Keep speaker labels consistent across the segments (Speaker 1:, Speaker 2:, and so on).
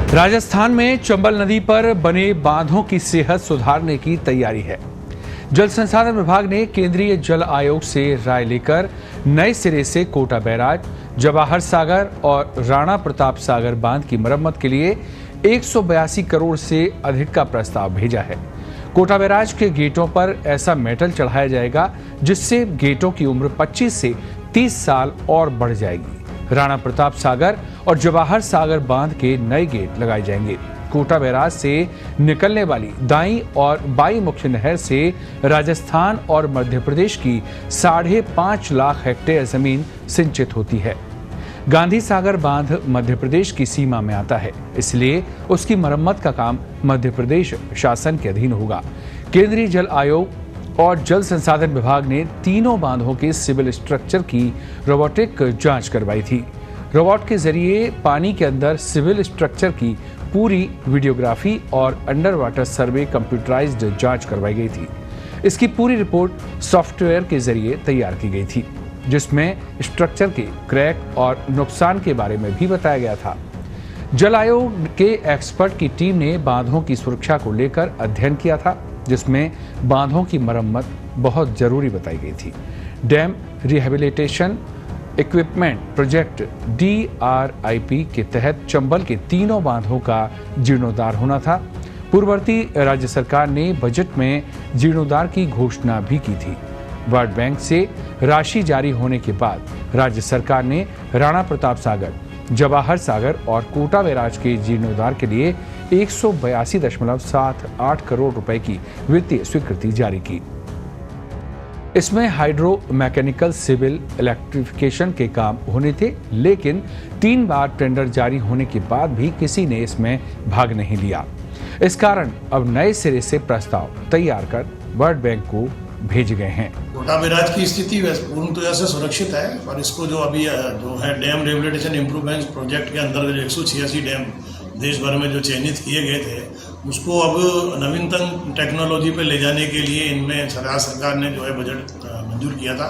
Speaker 1: राजस्थान में चंबल नदी पर बने बांधों की सेहत सुधारने की तैयारी है। जल संसाधन विभाग ने केंद्रीय जल आयोग से राय लेकर नए सिरे से कोटा बैराज, जवाहर सागर और राणा प्रताप सागर बांध की मरम्मत के लिए 182 करोड़ से अधिक का प्रस्ताव भेजा है। कोटा बैराज के गेटों पर ऐसा मेटल चढ़ाया जाएगा जिससे गेटों की उम्र 25 से 30 साल और बढ़ जाएगी। राणा प्रताप सागर और जवाहर सागर बांध के नए गेट लगाए जाएंगे। कोटा बैराज से निकलने वाली दाईं और बाईं मुख्य नहर से राजस्थान और मध्य प्रदेश की 5.5 लाख हेक्टेयर जमीन सिंचित होती है। गांधी सागर बांध मध्य प्रदेश की सीमा में आता है, इसलिए उसकी मरम्मत का काम मध्य प्रदेश शासन के अधीन होगा। केंद्रीय जल आयोग और जल संसाधन विभाग ने तीनों बांधों के सिविल स्ट्रक्चर की रोबोटिक जांच करवाई थी। रोबोट के जरिए पानी के अंदर सिविल स्ट्रक्चर की पूरी वीडियोग्राफी और अंडर वाटर सर्वे कंप्यूटराइज्ड जांच करवाई गई थी। इसकी पूरी रिपोर्ट सॉफ्टवेयर के जरिए तैयार की गई थी, जिसमें स्ट्रक्चर के क्रैक और नुकसान के बारे में भी बताया गया था। जल आयोग के एक्सपर्ट की टीम ने बांधों की सुरक्षा को लेकर अध्ययन किया था, जिसमें बांधों की मरम्मत बहुत जरूरी बताई गई थी। Dam rehabilitation equipment project DRIP के तहत चंबल के तीनों बांधों का जीर्णोद्धार होना था। पूर्ववर्ती राज्य सरकार ने बजट में जीर्णोद्धार की घोषणा भी की थी। वर्ल्ड बैंक से राशि जारी होने के बाद राज्य सरकार ने राणा प्रताप सागर, जवाहर सागर और कोटा बैराज के जीर्णोद्धार के लिए 182.78 करोड़ रुपए की वित्तीय स्वीकृति जारी की। इसमें हाइड्रो मैकेनिकल, सिविल, इलेक्ट्रिफिकेशन के काम होने थे, लेकिन 3 बार टेंडर जारी होने के बाद भी किसी ने इसमें भाग नहीं लिया। इस कारण अब नए सिरे से प्रस्ताव तैयार कर वर्ल्ड बैंक को भेज गए हैं।
Speaker 2: कोटा बैराज की स्थिति पूर्ण तरह से सुरक्षित है और इसको जो अभी जो है डैम रिहेबिलिटेशन इम्प्रूवमेंट प्रोजेक्ट के अंदर 186 डैम देश भर में जो चयनित किए गए थे, उसको अब नवीनतम टेक्नोलॉजी पे ले जाने के लिए इनमें सरकार ने जो है बजट मंजूर किया था।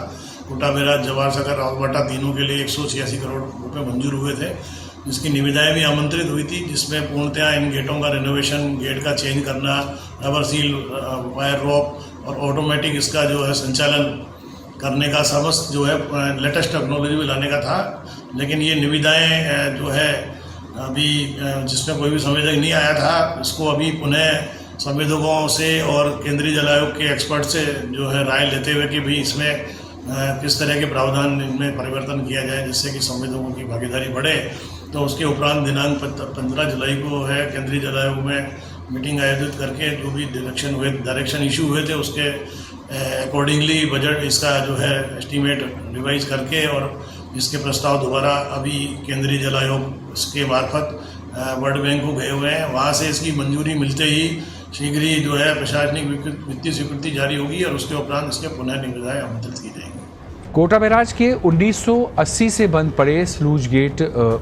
Speaker 2: कोटा बैराज, जवाहर सागर और कोटा तीनों के लिए 186 करोड़ रुपए मंजूर हुए थे, जिसकी निविदाएं भी आमंत्रित हुई थी, जिसमें पूर्णतया इन गेटों का रिनोवेशन, गेट का चेंज करना, रबर सील, वायर रॉक और ऑटोमेटिक इसका जो है संचालन करने का समस्त जो है लेटेस्ट टेक्नोलॉजी में लाने का था। लेकिन ये निविदाएं जो है अभी जिसमें कोई भी संवेदक नहीं आया था, इसको अभी पुनः संवेदकों से और केंद्रीय जल आयोग के एक्सपर्ट से जो है राय लेते हुए कि भाई इसमें किस तरह के प्रावधान में परिवर्तन किया जाए जिससे कि संवेदकों की भागीदारी बढ़े। तो उसके उपरांत दिनांक 15 जुलाई को है केंद्रीय जल आयोग में मीटिंग आयोजित करके जो भी डायरेक्शन इशू हुए थे उसके अकॉर्डिंगली बजट इसका जो है एस्टीमेट रिवाइज करके और इसके प्रस्ताव दोबारा अभी केंद्रीय जल आयोग इसके मार्फत वर्ल्ड बैंक को गए हुए हैं। वहाँ से इसकी मंजूरी मिलते ही शीघ्र ही जो है प्रशासनिक वित्तीय स्वीकृति जारी होगी और उसके उपरांत इसके पुनः निविदाएं आमंत्रित की जाएंगी।
Speaker 1: कोटा बैराज के 1980 से बंद पड़े स्लूज गेट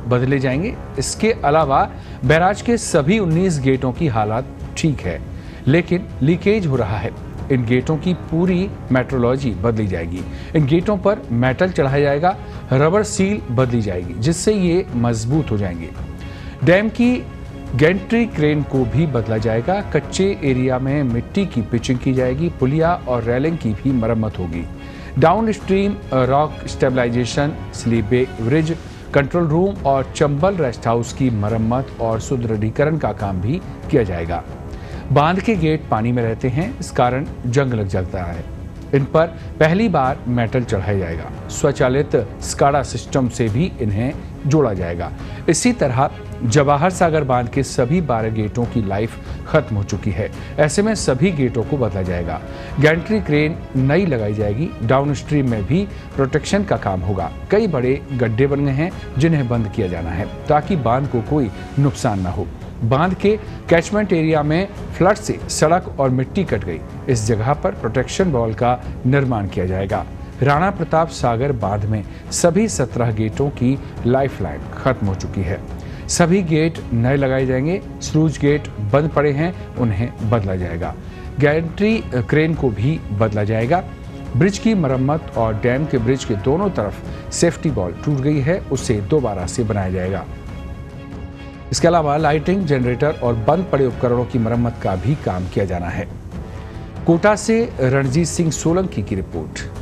Speaker 1: बदले जाएंगे। इसके अलावा बैराज के सभी 19 गेटों की हालत ठीक है, लेकिन लीकेज हो रहा है। इन गेटों की पूरी मेट्रोलॉजी बदली जाएगी। इन गेटों पर मेटल चढ़ाया जाएगा, रबर सील बदली जाएगी, जिससे ये मजबूत हो जाएंगे। डैम की गैंट्री क्रेन को भी बदला जाएगा। कच्चे एरिया में मिट्टी की पिचिंग की जाएगी। पुलिया और रेलिंग की भी मरम्मत होगी। Downstream rock stabilization, slipway bridge, control room और चंबल रेस्ट हाउस की मरम्मत और सुदृढ़ीकरण का काम भी किया जाएगा। बांध के गेट पानी में रहते हैं, इस कारण जंग लग जाता है। इन पर पहली बार मेटल चढ़ाया जाएगा। स्वचालित स्काडा सिस्टम से भी इन्हें जोड़ा जाएगा। इसी तरह जवाहर सागर बांध के सभी 12 गेटों की लाइफ खत्म हो चुकी है। ऐसे में सभी गेटों को बदला जाएगा। गैंट्री क्रेन नई लगाई जाएगी। डाउन स्ट्रीम में भी प्रोटेक्शन का काम होगा। कई बड़े गड्ढे बन गए हैं जिन्हें बंद किया जाना है ताकि बांध को कोई नुकसान न हो। बांध के कैचमेंट एरिया में फ्लड से सड़क और मिट्टी कट गई। इस जगह पर प्रोटेक्शन वॉल का निर्माण किया जाएगा। राणा प्रताप सागर बांध में सभी 17 गेटों की लाइफलाइन खत्म हो चुकी है। सभी गेट नए लगाए जाएंगे। स्लूज गेट बंद पड़े हैं, उन्हें बदला जाएगा। गैंट्री क्रेन को भी बदला जाएगा। ब्रिज की मरम्मत और डैम के ब्रिज के दोनों तरफ सेफ्टी वॉल टूट गई है, उसे दोबारा से बनाया जाएगा। इसके अलावा लाइटिंग, जनरेटर और बंद पड़े उपकरणों की मरम्मत का भी काम किया जाना है। कोटा से रणजीत सिंह सोलंकी की रिपोर्ट।